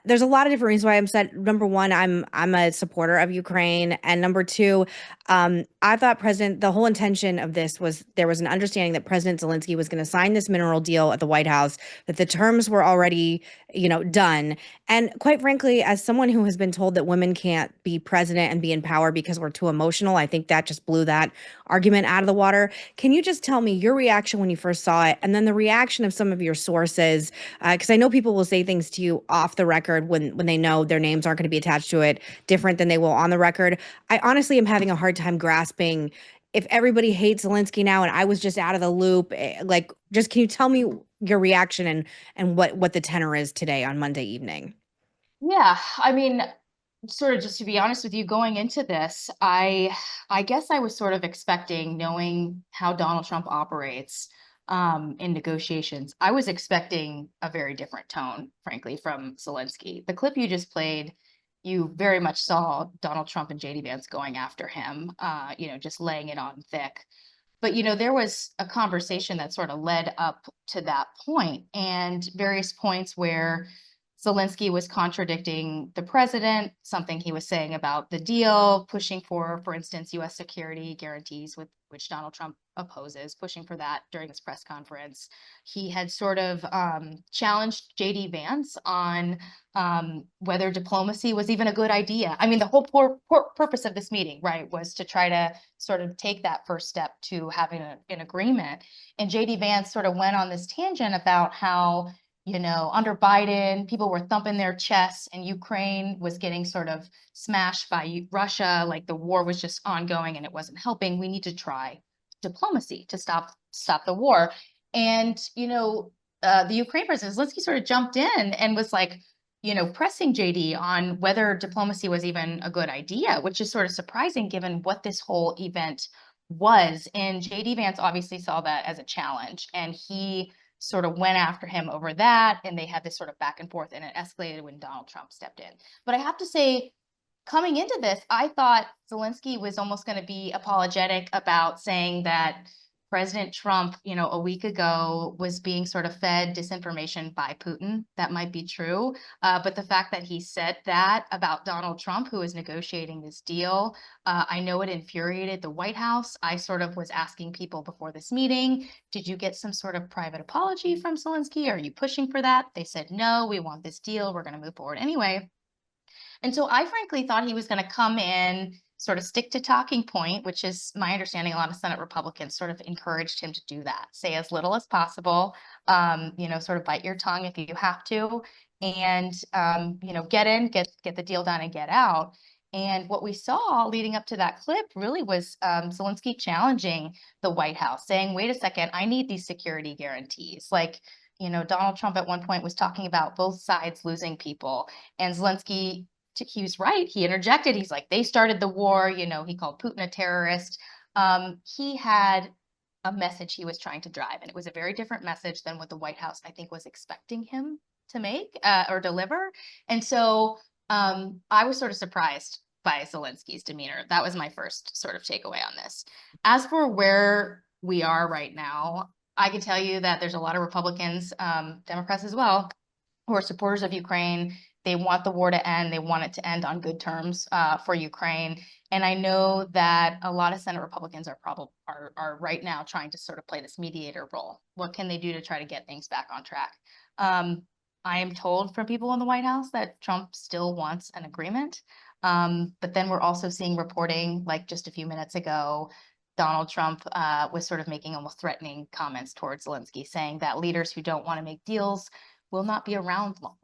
there's a lot of different reasons why I'm upset. Number one, I'm a supporter of Ukraine, and number two, I thought the whole intention of this was there was an understanding that President Zelensky was going to sign this mineral deal at the White House, that the terms were already, done. And quite frankly, as someone who has been told that women can't be president and be in power because we're too emotional, I think that just blew that argument out of the water. Can you just tell me your reaction when you first saw it, and then the reaction of some of your sources? Because I know people will say things to you off the record when they know their names aren't going to be attached to it, different than they will on the record. I honestly am having a hard time grasping if everybody hates Zelensky now and I was just out of the loop. Like, just can you tell me your reaction and what the tenor is today on Monday evening? Yeah, I mean, sort of just to be honest with you, going into this, I guess I was sort of expecting, knowing how Donald Trump operates in negotiations, I was expecting a very different tone, frankly, from Zelensky. The clip you just played, you very much saw Donald Trump and JD Vance going after him, just laying it on thick. But there was a conversation that sort of led up to that point, and various points where Zelensky was contradicting the president, something he was saying about the deal, pushing for instance, US security guarantees, with which Donald Trump opposes, pushing for that during his press conference. He had sort of challenged JD Vance on whether diplomacy was even a good idea. I mean, the whole purpose of this meeting, right, was to try to sort of take that first step to having an agreement. And JD Vance sort of went on this tangent about how under Biden, people were thumping their chests and Ukraine was getting sort of smashed by Russia. Like the war was just ongoing and it wasn't helping. We need to try diplomacy to stop the war. And, the Ukraine president Zelensky sort of jumped in and was like, pressing JD on whether diplomacy was even a good idea, which is sort of surprising given what this whole event was. And JD Vance obviously saw that as a challenge, and he sort of went after him over that. And they had this sort of back and forth, and it escalated when Donald Trump stepped in. But I have to say, coming into this, I thought Zelensky was almost going to be apologetic about saying that President Trump, a week ago was being sort of fed disinformation by Putin. That might be true. But the fact that he said that about Donald Trump, who is negotiating this deal, I know it infuriated the White House. I sort of was asking people before this meeting, did you get some sort of private apology from Zelensky? Are you pushing for that? They said, no, we want this deal. We're going to move forward anyway. And so I frankly thought he was going to come in, sort of stick to talking point, which is my understanding. A lot of Senate Republicans sort of encouraged him to do that, say as little as possible, sort of bite your tongue if you have to, and get the deal done and get out. And what we saw leading up to that clip really was Zelensky challenging the White House, saying, wait a second, I need these security guarantees. Like, Donald Trump at one point was talking about both sides losing people. And Zelensky, he was right. He interjected. He's like, they started the war. He called Putin a terrorist. He had a message he was trying to drive, and it was a very different message than what the White House, I think, was expecting him to make or deliver. And so I was sort of surprised by Zelensky's demeanor. That was my first sort of takeaway on this. As for where we are right now, I can tell you that there's a lot of Republicans, Democrats as well, who are supporters of Ukraine. They want the war to end. They want it to end on good terms for Ukraine. And I know that a lot of Senate Republicans are right now trying to sort of play this mediator role. What can they do to try to get things back on track? I am told from people in the White House that Trump still wants an agreement. But then we're also seeing reporting, like just a few minutes ago, Donald Trump was sort of making almost threatening comments towards Zelensky, saying that leaders who don't want to make deals will not be around long.